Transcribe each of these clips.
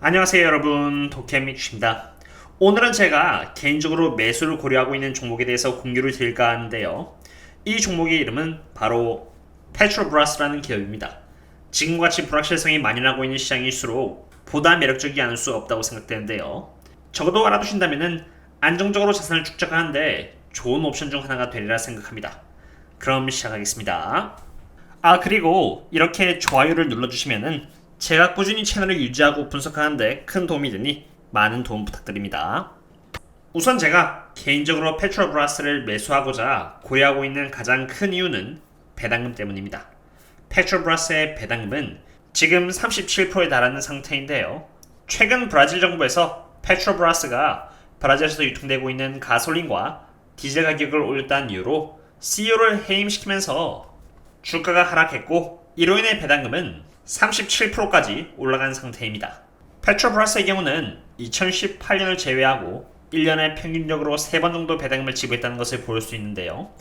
안녕하세요 여러분, 도케미입니다. 오늘은 제가 개인적으로 매수를 고려하고 있는 종목에 대해서 공유를 드릴까 하는데요. 이 종목의 이름은 바로 페트로브라스라는 기업입니다. 지금같이 불확실성이 많이 나고 있는 시장일수록 보다 매력적이지 않을 수 없다고 생각되는데요. 적어도 알아두신다면 안정적으로 자산을 축적하는데 좋은 옵션 중 하나가 되리라 생각합니다. 그럼 시작하겠습니다. 그리고 이렇게 좋아요를 눌러주시면은 제가 꾸준히 채널을 유지하고 분석하는데 큰 도움이 되니 많은 도움 부탁드립니다. 우선 제가 개인적으로 페트로브라스를 매수하고자 고려하고 있는 가장 큰 이유는 배당금 때문입니다. 페트로브라스의 배당금은 지금 37%에 달하는 상태인데요. 최근 브라질 정부에서 페트로브라스가 브라질에서 유통되고 있는 가솔린과 디젤 가격을 올렸다는 이유로 CEO를 해임시키면서 주가가 하락했고, 이로 인해 배당금은 37%까지 올라간 상태입니다. 페트로브라스의 경우는 2018년을 제외하고 1년에 평균적으로 3번 정도 배당금을 지급했다는 것을 볼 수 있는데요.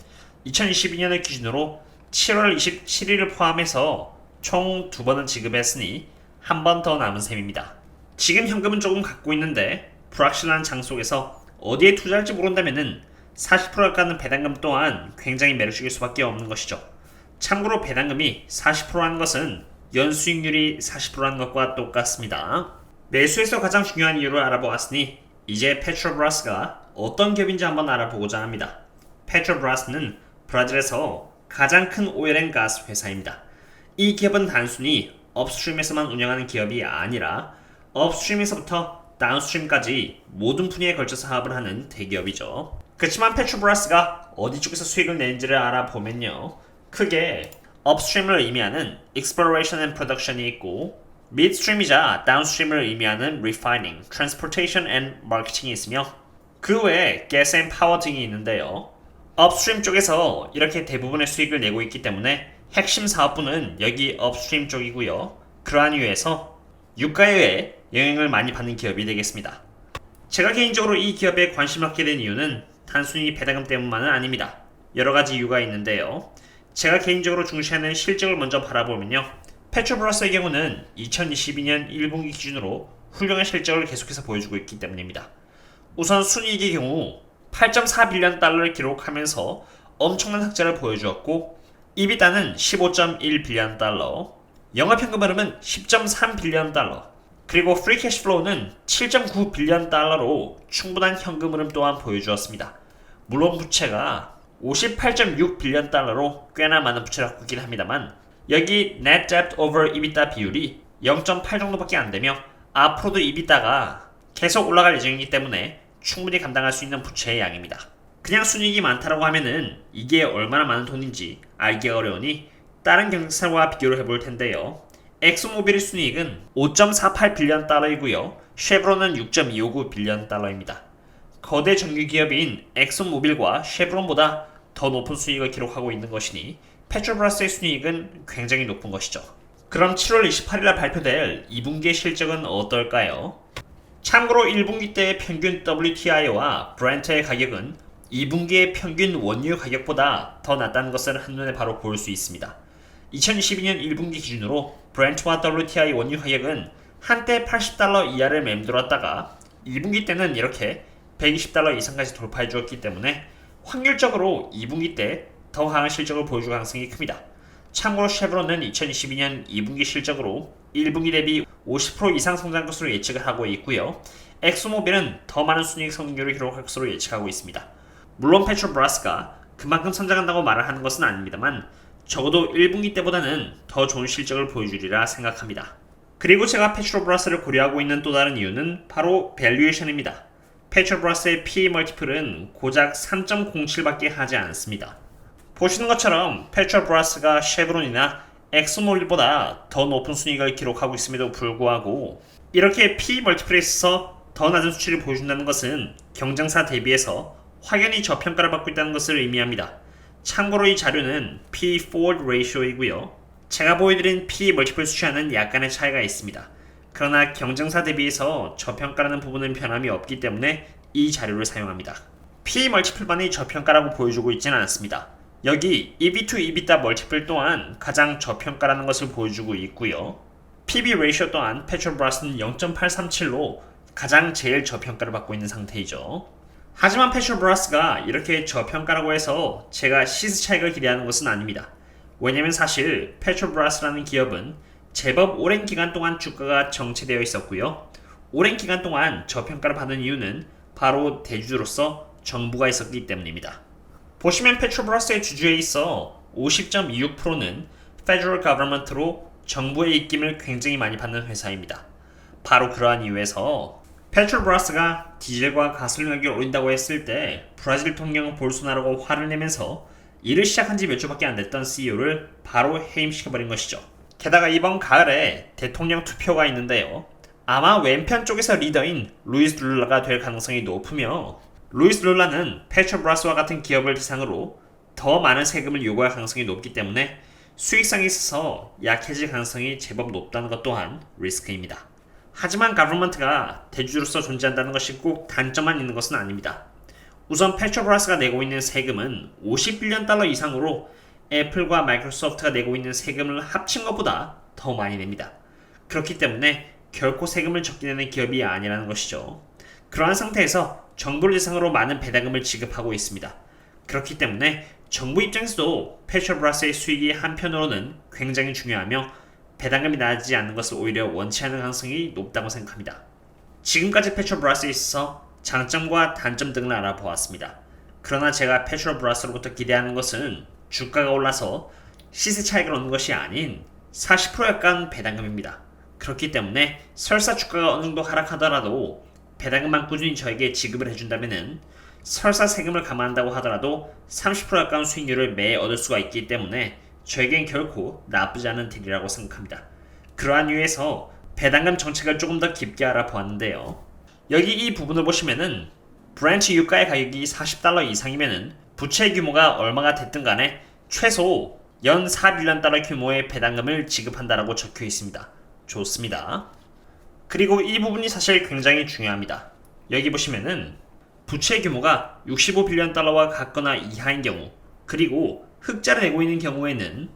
2022년을 기준으로 7월 27일을 포함해서 총 2번은 지급했으니 한 번 더 남은 셈입니다. 지금 현금은 조금 갖고 있는데 불확실한 장 속에서 어디에 투자할지 모른다면 40%가 가는 배당금 또한 굉장히 매력적일 수밖에 없는 것이죠. 참고로 배당금이 40%라는 것은 연수익률이 40%라는 것과 똑같습니다. 매수에서 가장 중요한 이유를 알아보았으니 이제 페트로브라스가 어떤 기업인지 한번 알아보고자 합니다. 페트로브라스는 브라질에서 가장 큰 오일 앤 가스 회사입니다. 이 기업은 단순히 업스트림에서만 운영하는 기업이 아니라 업스트림에서부터 다운스트림까지 모든 분야에 걸쳐 사업을 하는 대기업이죠. 그렇지만 페트로브라스가 어디 쪽에서 수익을 내는지를 알아보면요, 크게 업스트림을 의미하는 exploration and production이 있고, midstream이자 downstream을 의미하는 refining, transportation and marketing이 있으며, 그 외에 gas and power 등이 있는데요. 업스트림 쪽에서 이렇게 대부분의 수익을 내고 있기 때문에 핵심 사업부는 여기 업스트림 쪽이고요. 그러한 이유에서 유가에 영향을 많이 받는 기업이 되겠습니다. 제가 개인적으로 이 기업에 관심을 갖게 된 이유는 단순히 배당금 때문만은 아닙니다. 여러가지 이유가 있는데요. 제가 개인적으로 중시하는 실적을 먼저 바라보면요, 페트로브라스의 경우는 2022년 1분기 기준으로 훌륭한 실적을 계속해서 보여주고 있기 때문입니다. 우선 순이익의 경우 8.4빌리언 달러를 기록하면서 엄청난 흑자를 보여주었고, EBITDA는 15.1빌리언 달러, 영업현금 흐름은 10.3빌리언 달러, 그리고 프리 캐시플로우는 7.9빌리언 달러로 충분한 현금 흐름 또한 보여주었습니다. 물론 부채가 58.6빌리언 달러로 꽤나 많은 부채를 갖고 있긴 합니다만, 여기 Net Debt over EBITDA 비율이 0.8 정도밖에 안 되며 앞으로도 EBITDA가 계속 올라갈 예정이기 때문에 충분히 감당할 수 있는 부채의 양입니다. 그냥 순이익이 많다라고 하면은 이게 얼마나 많은 돈인지 알기가 어려우니 다른 경쟁사와 비교를 해볼 텐데요. 엑소모빌의 순이익은 5.48빌리언 달러이고요. 쉐브론은 6.259빌리언 달러입니다. 거대 정유기업인 엑소모빌과 쉐브론보다 더 높은 수익을 기록하고 있는 것이니 페트로브라스의 순이익은 굉장히 높은 것이죠. 그럼 7월 28일날 발표될 2분기의 실적은 어떨까요? 참고로 1분기 때의 평균 WTI와 브렌트의 가격은 2분기의 평균 원유 가격보다 더 낮다는 것을 한눈에 바로 볼 수 있습니다. 2022년 1분기 기준으로 브렌트와 WTI 원유 가격은 한때 80달러 이하를 맴돌았다가 2분기 때는 이렇게 120달러 이상까지 돌파해 주었기 때문에 확률적으로 2분기 때 더 강한 실적을 보여줄 가능성이 큽니다. 참고로 쉐브론은 2022년 2분기 실적으로 1분기 대비 50% 이상 성장할 것으로 예측을 하고 있고요. 엑소모빌은 더 많은 순이익 성장률을 기록할 것으로 예측하고 있습니다. 물론 페트로브라스가 그만큼 성장한다고 말을 하는 것은 아닙니다만 적어도 1분기 때보다는 더 좋은 실적을 보여주리라 생각합니다. 그리고 제가 페트로브라스를 고려하고 있는 또 다른 이유는 바로 밸류에이션입니다. 페트로브라스의 PE 멀티플은 고작 3.07밖에 하지 않습니다. 보시는 것처럼 페트로브라스가 쉐브론이나 엑소모빌보다 더 높은 순이익을 기록하고 있음에도 불구하고 이렇게 PE 멀티플에 있어서 더 낮은 수치를 보여준다는 것은 경쟁사 대비해서 확연히 저평가를 받고 있다는 것을 의미합니다. 참고로 이 자료는 PE forward ratio이고요. 제가 보여드린 PE 멀티플 수치와는 약간의 차이가 있습니다. 그러나 경쟁사 대비해서 저평가라는 부분은 변함이 없기 때문에 이 자료를 사용합니다. PE 멀티플만이 저평가라고 보여주고 있지는 않습니다. 여기 EV to EBITDA 멀티플 또한 가장 저평가라는 것을 보여주고 있고요. PB 레이쇼 또한 페트로브라스는 0.837로 가장 제일 저평가를 받고 있는 상태이죠. 하지만 페트로브라스가 이렇게 저평가라고 해서 제가 시세 차익을 기대하는 것은 아닙니다. 왜냐면 사실 페트로브라스라는 기업은 제법 오랜 기간 동안 주가가 정체되어 있었고요. 오랜 기간 동안 저평가를 받은 이유는 바로 대주주로서 정부가 있었기 때문입니다. 보시면 페트로브라스의 주주에 있어 50.26%는 Federal Government로 정부의 입김을 굉장히 많이 받는 회사입니다. 바로 그러한 이유에서 페트로브라스가 디젤과 가솔린 가격을 올린다고 했을 때 브라질 통령 볼소나로가 화를 내면서 일을 시작한 지 몇 주밖에 안 됐던 CEO를 바로 해임시켜버린 것이죠. 게다가 이번 가을에 대통령 투표가 있는데요. 아마 왼편 쪽에서 리더인 루이스 룰라가 될 가능성이 높으며 루이스 룰라는 페트로브라스와 같은 기업을 대상으로 더 많은 세금을 요구할 가능성이 높기 때문에 수익성이 있어서 약해질 가능성이 제법 높다는 것 또한 리스크입니다. 하지만 가버먼트가 대주주로서 존재한다는 것이 꼭 단점만 있는 것은 아닙니다. 우선 페트로브라스가 내고 있는 세금은 50빌리언 달러 이상으로 애플과 마이크로소프트가 내고 있는 세금을 합친 것보다 더 많이 냅니다. 그렇기 때문에 결코 세금을 적게 내는 기업이 아니라는 것이죠. 그러한 상태에서 정부를 대상으로 많은 배당금을 지급하고 있습니다. 그렇기 때문에 정부 입장에서도 페트로브라스의 수익이 한편으로는 굉장히 중요하며 배당금이 나지 않는 것을 오히려 원치 않는 가능성이 높다고 생각합니다. 지금까지 페트로브라스에 있어서 장점과 단점 등을 알아보았습니다. 그러나 제가 페트로브라스로부터 기대하는 것은 주가가 올라서 시세 차익을 얻는 것이 아닌 40% 약간 배당금입니다. 그렇기 때문에 설사 주가가 어느 정도 하락하더라도 배당금만 꾸준히 저에게 지급을 해준다면 설사 세금을 감안한다고 하더라도 30% 가까운 수익률을 매 얻을 수가 있기 때문에 저에겐 결코 나쁘지 않은 딜이라고 생각합니다. 그러한 이유에서 배당금 정책을 조금 더 깊게 알아보았는데요. 여기 이 부분을 보시면은 브랜치 유가의 가격이 40달러 이상이면은 부채 규모가 얼마가 됐든 간에 최소 연 4빌리언 달러 규모의 배당금을 지급한다라고 적혀 있습니다. 좋습니다. 그리고 이 부분이 사실 굉장히 중요합니다. 여기 보시면은 부채 규모가 65빌리언 달러와 같거나 이하인 경우, 그리고 흑자를 내고 있는 경우에는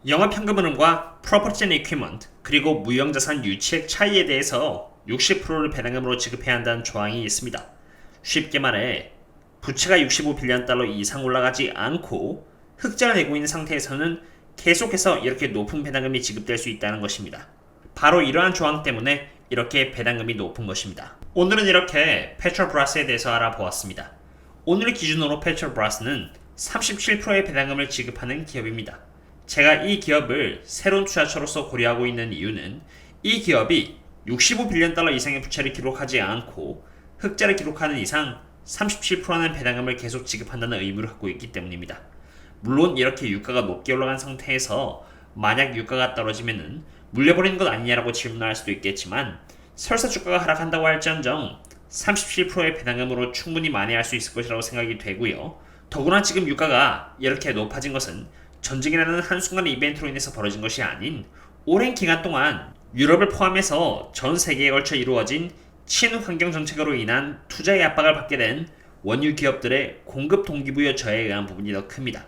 영업현금흐름과 Property and Equipment 그리고 무형자산 유치액 차이에 대해서 60%를 배당금으로 지급해야 한다는 조항이 있습니다. 쉽게 말해 부채가 65빌리언 달러 이상 올라가지 않고 흑자를 내고 있는 상태에서는 계속해서 이렇게 높은 배당금이 지급될 수 있다는 것입니다. 바로 이러한 조항 때문에 이렇게 배당금이 높은 것입니다. 오늘은 이렇게 페트로브라스에 대해서 알아보았습니다. 오늘 기준으로 페트로브라스는 37%의 배당금을 지급하는 기업입니다. 제가 이 기업을 새로운 투자처로서 고려하고 있는 이유는 이 기업이 65빌리언 달러 이상의 부채를 기록하지 않고 흑자를 기록하는 이상 37%라는 배당금을 계속 지급한다는 의무를 갖고 있기 때문입니다. 물론 이렇게 유가가 높게 올라간 상태에서 만약 유가가 떨어지면은 물려버리는 것 아니냐라고 질문할 수도 있겠지만 설사 주가가 하락한다고 할지언정 37%의 배당금으로 충분히 만회할 수 있을 것이라고 생각이 되고요. 더구나 지금 유가가 이렇게 높아진 것은 전쟁이라는 한순간의 이벤트로 인해서 벌어진 것이 아닌 오랜 기간 동안 유럽을 포함해서 전 세계에 걸쳐 이루어진 친환경 정책으로 인한 투자의 압박을 받게 된 원유 기업들의 공급 동기부여 저해에 의한 부분이 더 큽니다.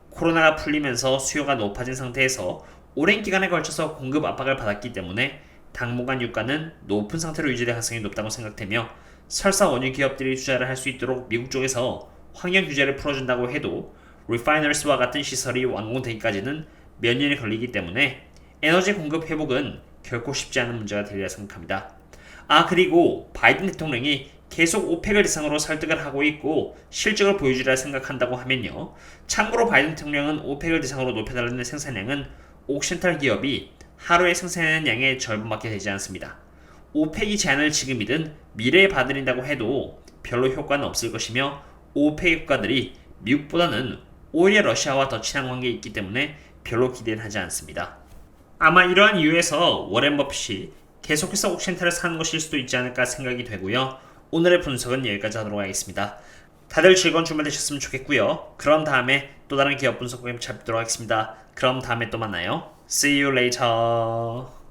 코로나가 풀리면서 수요가 높아진 상태에서 오랜 기간에 걸쳐서 공급 압박을 받았기 때문에 당분간 유가는 높은 상태로 유지될 가능성이 높다고 생각되며 설사 원유 기업들이 투자를 할 수 있도록 미국 쪽에서 환경 규제를 풀어준다고 해도 리파이너리스와 같은 시설이 완공되기까지는 몇 년이 걸리기 때문에 에너지 공급 회복은 결코 쉽지 않은 문제가 되리라 생각합니다. 그리고 바이든 대통령이 계속 오펙을 대상으로 설득을 하고 있고 실적을 보여주리라 생각한다고 하면요. 참고로 바이든 대통령은 오펙을 대상으로 높여달라는 생산량은 옥시덴탈 기업이 하루에 생산하는 양의 절반밖에 되지 않습니다. 오펙이 제한을 지금이든 미래에 받아들인다고 해도 별로 효과는 없을 것이며 오펙 국가들이 미국보다는 오히려 러시아와 더 친한 관계에 있기 때문에 별로 기대는 하지 않습니다. 아마 이러한 이유에서 워렌 버핏이 계속해서 옥시덴탈을 사는 것일 수도 있지 않을까 생각이 되고요. 오늘의 분석은 여기까지 하도록 하겠습니다. 다들 즐거운 주말 되셨으면 좋겠고요. 그럼 다음에 또 다른 기업 분석과 찾도록 하겠습니다. 그럼 다음에 또 만나요. See you later.